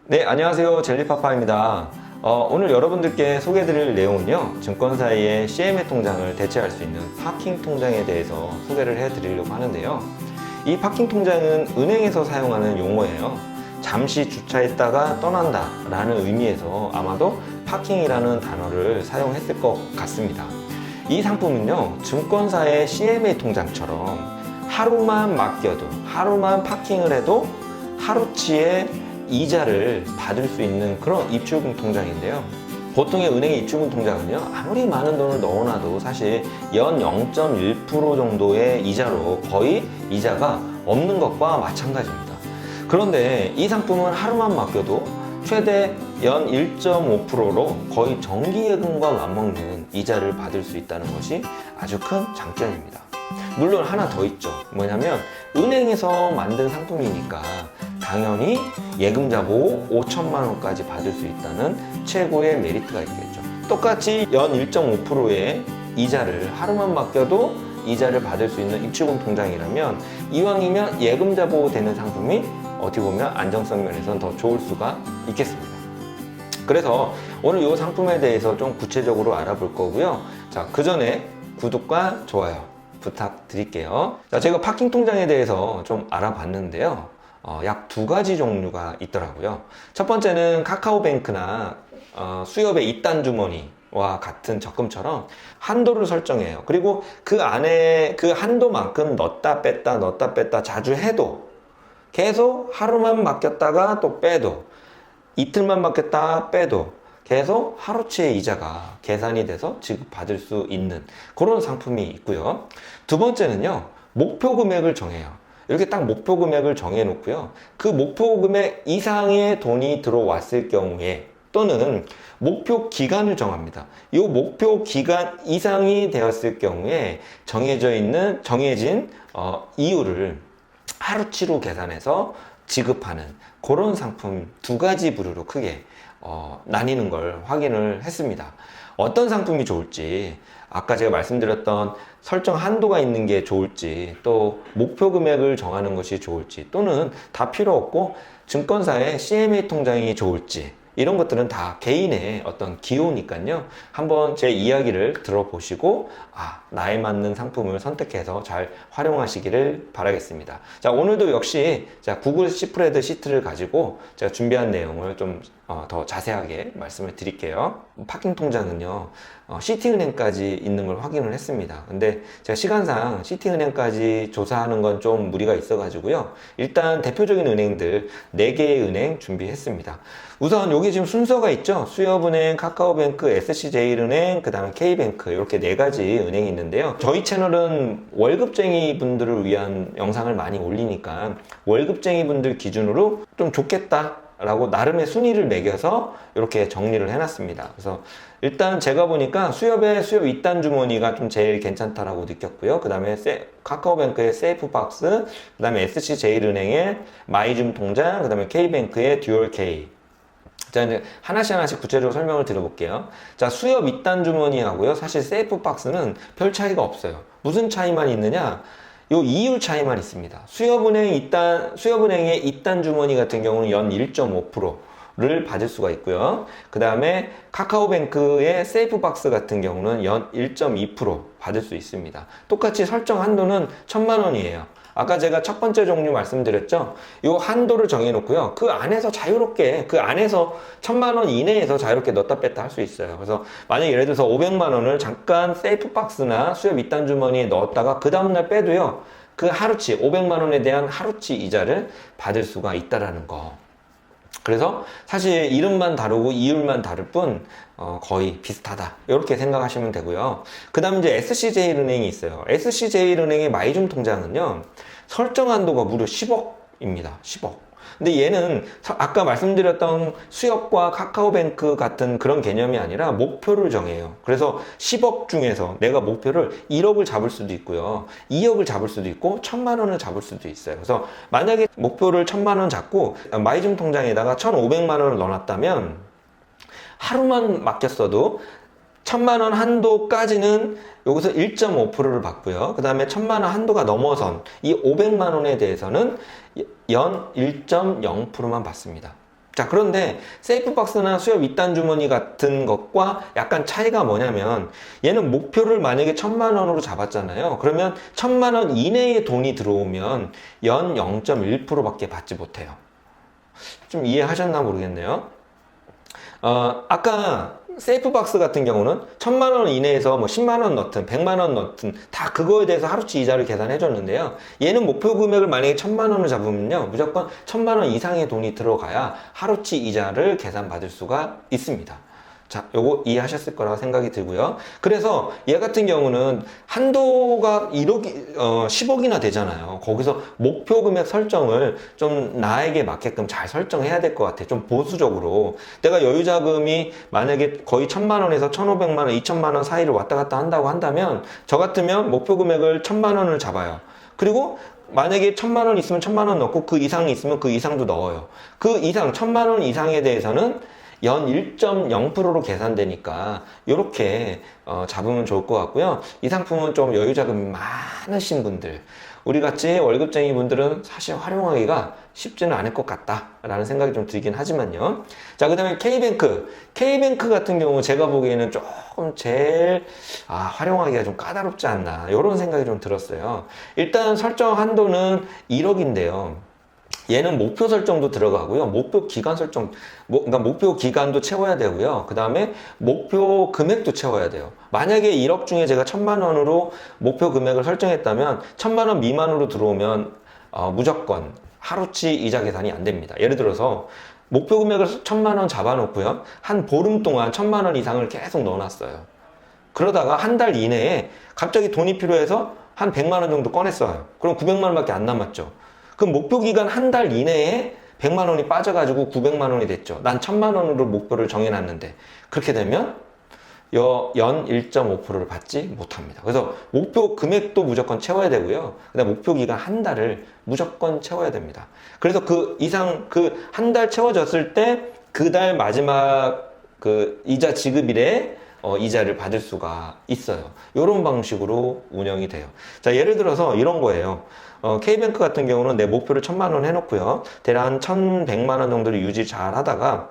네, 안녕하세요. 젤리파파입니다. 오늘 여러분들께 소개해드릴 내용은요, 증권사의 CMA 통장을 대체할 수 있는 파킹 통장에 대해서 소개를 해드리려고 하는데요. 이 파킹 통장은 은행에서 사용하는 용어예요. 잠시 주차했다가 떠난다 라는 의미에서 아마도 파킹이라는 단어를 사용했을 것 같습니다. 이 상품은요, 증권사의 CMA 통장처럼 하루만 맡겨도, 하루만 파킹을 해도 하루치의 이자를 받을 수 있는 그런 입출금 통장인데요. 보통의 은행의 입출금 통장은요, 아무리 많은 돈을 넣어놔도 사실 연 0.1% 정도의 이자로 거의 이자가 없는 것과 마찬가지입니다. 그런데 이 상품은 하루만 맡겨도 최대 연 1.5%로 거의 정기예금과 맞먹는 이자를 받을 수 있다는 것이 아주 큰 장점입니다. 물론 하나 더 있죠. 뭐냐면 은행에서 만든 상품이니까 당연히 예금자 보호 5천만 원까지 받을 수 있다는 최고의 메리트가 있겠죠. 똑같이 연 1.5%의 이자를 하루만 맡겨도 이자를 받을 수 있는 입출금 통장이라면 이왕이면 예금자 보호 되는 상품이 어떻게 보면 안정성 면에서는 더 좋을 수가 있겠습니다. 그래서 오늘 이 상품에 대해서 좀 구체적으로 알아볼 거고요. 자, 그 전에 구독과 좋아요 부탁드릴게요. 자, 제가 파킹 통장에 대해서 좀 알아봤는데요. 약 두 가지 종류가 있더라고요. 첫 번째는 카카오뱅크나 수협의 이단 주머니와 같은 적금처럼 한도를 설정해요. 그리고 그 안에 그 한도만큼 넣었다 뺐다 자주 해도 계속 하루만 맡겼다가 또 빼도 이틀만 맡겼다 빼도 계속 하루치의 이자가 계산이 돼서 지급받을 수 있는 그런 상품이 있고요. 두 번째는요, 목표 금액을 정해요. 이렇게 딱 목표 금액을 정해 놓고요. 그 목표 금액 이상의 돈이 들어왔을 경우에 또는 목표 기간을 정합니다. 이 목표 기간 이상이 되었을 경우에 정해진 이유를 하루치로 계산해서 지급하는 그런 상품 두 가지 부류로 크게 나뉘는 걸 확인을 했습니다. 어떤 상품이 좋을지, 아까 제가 말씀드렸던 설정 한도가 있는 게 좋을지, 또 목표 금액을 정하는 것이 좋을지, 또는 다 필요 없고 증권사의 CMA 통장이 좋을지, 이런 것들은 다 개인의 어떤 기호니까요. 한번 제 이야기를 들어보시고 나에 맞는 상품을 선택해서 잘 활용하시기를 바라겠습니다. 자, 오늘도 역시 구글 시프레드 시트를 가지고 제가 준비한 내용을 좀 더 자세하게 말씀을 드릴게요. 파킹 통장은요, 시티은행까지 있는 걸 확인을 했습니다. 근데 제가 시간상 시티은행까지 조사하는 건 좀 무리가 있어 가지고요, 일단 대표적인 은행들 4개의 은행 준비했습니다. 우선 여기 지금 순서가 있죠. 수협은행, 카카오뱅크, SC제일은행, 그 다음에 K뱅크, 이렇게 4가지 은행이 있는데요. 저희 채널은 월급쟁이 분들을 위한 영상을 많이 올리니까 월급쟁이 분들 기준으로 좀 좋겠다 라고 나름의 순위를 매겨서 이렇게 정리를 해놨습니다. 그래서 일단 제가 보니까 수협의 수협 이단 주머니가 좀 제일 괜찮다라고 느꼈고요. 그 다음에 카카오뱅크의 세이프박스, 그 다음에 SC제일은행의 마이줌 통장, 그 다음에 K뱅크의 듀얼 K. 자, 이제 하나씩 구체적으로 설명을 드려볼게요. 자, 수협 이단 주머니하고요, 사실 세이프박스는 별 차이가 없어요. 무슨 차이만 있느냐? 요 이율 차이만 있습니다. 수협은행의 이단 주머니 같은 경우는 연 1.5%를 받을 수가 있고요. 그 다음에 카카오뱅크의 세이프박스 같은 경우는 연 1.2% 받을 수 있습니다. 똑같이 설정 한도는 1,000만 원이에요. 아까 제가 첫 번째 종류 말씀드렸죠. 이 한도를 정해놓고요, 그 안에서 자유롭게, 그 안에서 1,000만 원 이내에서 자유롭게 넣었다 뺐다 할 수 있어요. 그래서 만약 예를 들어서 500만 원을 잠깐 세이프박스나 수협 이단 주머니에 넣었다가 그 다음날 빼도요, 그 하루치 500만 원에 대한 하루치 이자를 받을 수가 있다라는 거. 그래서 사실 이름만 다르고 이율만 다를 뿐 거의 비슷하다, 이렇게 생각하시면 되고요. 그 다음 이제 SC제일은행이 있어요. SC제일은행의 마이줌 통장은요, 설정 한도가 무려 10억입니다. 10억. 근데 얘는 아까 말씀드렸던 수협과 카카오뱅크 같은 그런 개념이 아니라 목표를 정해요. 그래서 10억 중에서 내가 목표를 1억을 잡을 수도 있고요, 2억을 잡을 수도 있고 1,000만 원을 잡을 수도 있어요. 그래서 만약에 목표를 1,000만 원 잡고 마이줌 통장에다가 1,500만 원을 넣어놨다면 하루만 맡겼어도 1,000만 원 한도까지는 여기서 1.5%를 받고요. 그 다음에 1,000만 원 한도가 넘어선 이 500만 원에 대해서는 연 1.0%만 받습니다. 자, 그런데 세이프박스나 수협 이단 주머니 같은 것과 약간 차이가 뭐냐면 얘는 목표를 만약에 1,000만 원으로 잡았잖아요. 그러면 1,000만 원 이내에 돈이 들어오면 연 0.1%밖에 받지 못해요. 좀 이해하셨나 모르겠네요. 아까 세이프박스 같은 경우는 1,000만 원 이내에서 뭐 10만 원 넣든 100만 원 넣든 다 그거에 대해서 하루치 이자를 계산해 줬는데요. 얘는 목표 금액을 만약에 1,000만 원을 잡으면요, 무조건 1,000만 원 이상의 돈이 들어가야 하루치 이자를 계산받을 수가 있습니다. 자, 요거 이해하셨을 거라고 생각이 들고요. 그래서 얘 같은 경우는 한도가 10억이나 되잖아요. 거기서 목표 금액 설정을 좀 나에게 맞게끔 잘 설정해야 될 것 같아. 좀 보수적으로. 내가 여유 자금이 만약에 거의 1,000만 원에서 1,500만 원, 2,000만 원 사이를 왔다 갔다 한다고 한다면, 저 같으면 목표 금액을 1,000만 원을 잡아요. 그리고 만약에 1,000만 원 있으면 1,000만 원 넣고 그 이상이 있으면 그 이상도 넣어요. 그 이상, 1,000만 원 이상에 대해서는 연 1.0%로 계산되니까 이렇게 잡으면 좋을 것 같고요. 이 상품은 좀 여유 자금이 많으신 분들, 우리 같이 월급쟁이 분들은 사실 활용하기가 쉽지는 않을 것 같다라는 생각이 좀 들긴 하지만요. 자, 그 다음에 K뱅크 같은 경우 제가 보기에는 조금 제일 활용하기가 좀 까다롭지 않나, 이런 생각이 좀 들었어요. 일단 설정 한도는 1억인데요. 얘는 목표 설정도 들어가고요. 목표 기간 설정, 그러니까 목표 기간도 채워야 되고요. 그 다음에 목표 금액도 채워야 돼요. 만약에 1억 중에 제가 1,000만 원으로 목표 금액을 설정했다면 1,000만 원 미만으로 들어오면 무조건 하루치 이자 계산이 안 됩니다. 예를 들어서 목표 금액을 1,000만 원 잡아놓고요. 한 보름 동안 1,000만 원 이상을 계속 넣어놨어요. 그러다가 한 달 이내에 갑자기 돈이 필요해서 한 100만 원 정도 꺼냈어요. 그럼 900만 원밖에 안 남았죠. 그럼 목표 기간 한 달 이내에 100만 원이 빠져가지고 900만 원이 됐죠. 난 1,000만 원으로 목표를 정해놨는데, 그렇게 되면 연 1.5%를 받지 못합니다. 그래서 목표 금액도 무조건 채워야 되고요. 그다음 목표 기간 한 달을 무조건 채워야 됩니다. 그래서 그 이상 그 한 달 채워졌을 때 그 달 마지막 그 이자 지급일에 이자를 받을 수가 있어요. 이런 방식으로 운영이 돼요. 자, 예를 들어서 이런 거예요. K뱅크 같은 경우는 내 목표를 1,000만 원 해놓고요. 대략 한 1,100만 원 정도를 유지 잘 하다가,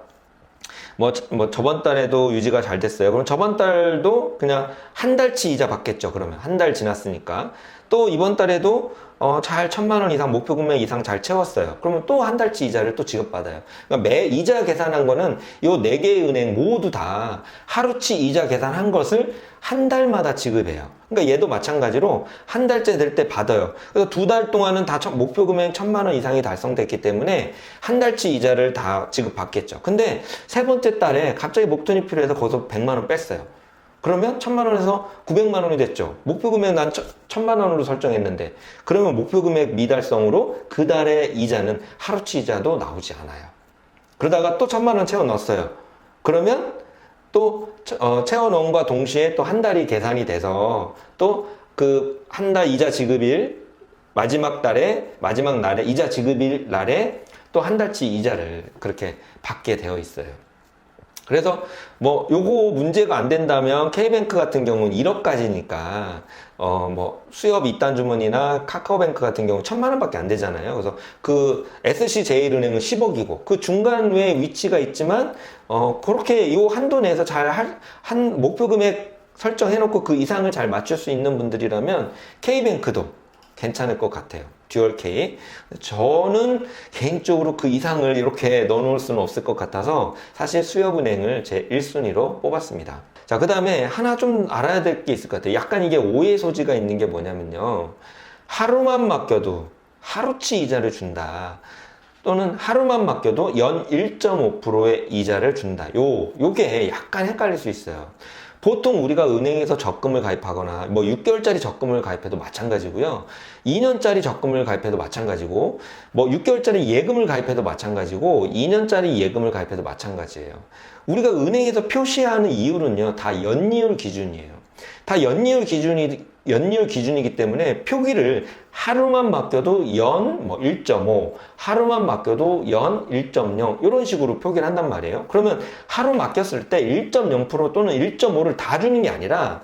저번 달에도 유지가 잘 됐어요. 그럼 저번 달도 그냥 한 달치 이자 받겠죠. 그러면 한 달 지났으니까. 또 이번 달에도 잘 1,000만 원 이상 목표 금액 이상 잘 채웠어요. 그러면 또 한 달치 이자를 또 지급받아요. 그러니까 매 이자 계산한 거는 요 4개의 은행 모두 다 하루치 이자 계산한 것을 한 달마다 지급해요. 그러니까 얘도 마찬가지로 한 달째 될 때 받아요. 그래서 2달 동안은 다 목표 금액 1,000만 원 이상이 달성됐기 때문에 한 달치 이자를 다 지급받겠죠. 근데 세 번째 달에 갑자기 목돈이 필요해서 거기서 100만 원 뺐어요. 그러면 1,000만 원에서 900만 원이 됐죠. 목표 금액 난 1,000만 원으로 설정했는데, 그러면 목표 금액 미달성으로 그 달의 이자는 하루치 이자도 나오지 않아요. 그러다가 또 1,000만 원 채워 넣었어요. 그러면 또 채워 넣은과 동시에 또 한 달이 계산이 돼서 또 그 한 달 이자 지급일 마지막 날에 이자 지급일 날에 또 한 달치 이자를 그렇게 받게 되어 있어요. 그래서 요거 문제가 안 된다면 K뱅크 같은 경우는 1억까지니까 수협 이단 주머니나 카카오뱅크 같은 경우 1,000만 원밖에 안 되잖아요. 그래서 그 SC제일은행은 10억이고 그 중간에 위치가 있지만 그렇게 요 한도 내에서 한 목표 금액 설정해놓고 그 이상을 잘 맞출 수 있는 분들이라면 K뱅크도 괜찮을 것 같아요. 듀얼 K. 저는 개인적으로 그 이상을 이렇게 넣어놓을 수는 없을 것 같아서 사실 수협은행을 제 1순위로 뽑았습니다. 자, 그 다음에 하나 좀 알아야 될 게 있을 것 같아요. 약간 이게 오해 소지가 있는 게 뭐냐면요. 하루만 맡겨도 하루치 이자를 준다. 또는 하루만 맡겨도 연 1.5%의 이자를 준다. 요게 약간 헷갈릴 수 있어요. 보통 우리가 은행에서 적금을 가입하거나 6개월짜리 적금을 가입해도 마찬가지고요. 2년짜리 적금을 가입해도 마찬가지고 6개월짜리 예금을 가입해도 마찬가지고 2년짜리 예금을 가입해도 마찬가지예요. 우리가 은행에서 표시하는 이율은요. 다 연이율 기준이에요. 다 연이율 기준이기 때문에 표기를 하루만 맡겨도 연 1.5, 하루만 맡겨도 연 1.0 이런 식으로 표기를 한단 말이에요. 그러면 하루 맡겼을 때 1.0% 또는 1.5를 다 주는 게 아니라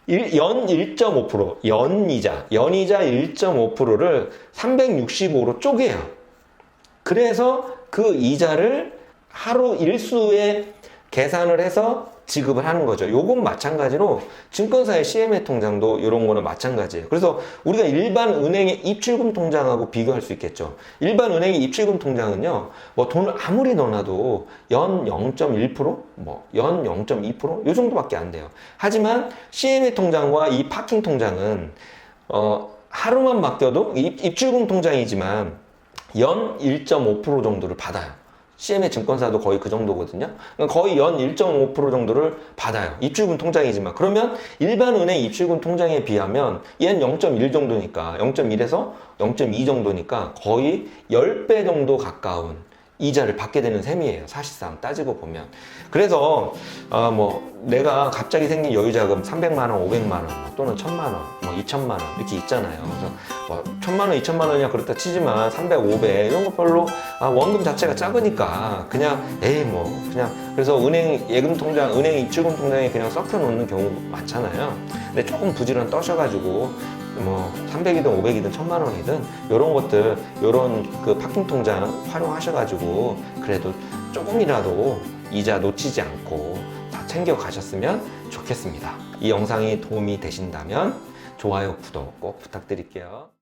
연 1.5%, 연이자 1.5%를 365로 쪼개요. 그래서 그 이자를 하루 일수에 계산을 해서 지급을 하는 거죠. 요건 마찬가지로 증권사의 CMA 통장도 이런 거는 마찬가지예요. 그래서 우리가 일반 은행의 입출금 통장하고 비교할 수 있겠죠. 일반 은행의 입출금 통장은요, 뭐 돈을 아무리 넣어놔도 연 0.1%, 연 0.2%? 요 정도밖에 안 돼요. 하지만 CMA 통장과 이 파킹 통장은, 하루만 맡겨도 입출금 통장이지만 연 1.5% 정도를 받아요. CMA 증권사도 거의 그 정도거든요. 거의 연 1.5% 정도를 받아요. 입출금 통장이지만. 그러면 일반 은행 입출금 통장에 비하면 얘는 0.1 정도니까, 0.1에서 0.2 정도니까 거의 10배 정도 가까운 이자를 받게 되는 셈이에요. 사실상 따지고 보면. 그래서 내가 갑자기 생긴 여유자금 300만 원, 500만 원, 또는 1000만 원, 2천만 원 이렇게 있잖아요. 그래서 1000만 원, 2천만 원이야 그렇다 치지만 300, 500 이런 거 별로 원금 자체가 작으니까 그냥 그냥 그래서 은행 예금 통장, 은행 입출금 통장에 그냥 섞여 놓는 경우 많잖아요. 근데 조금 부지런 떠셔가지고 300이든 500이든 1000만 원이든 요런 것들, 요런 그 파킹 통장 활용하셔가지고 그래도 조금이라도 이자 놓치지 않고 다 챙겨 가셨으면 좋겠습니다. 이 영상이 도움이 되신다면 좋아요, 구독 꼭 부탁드릴게요.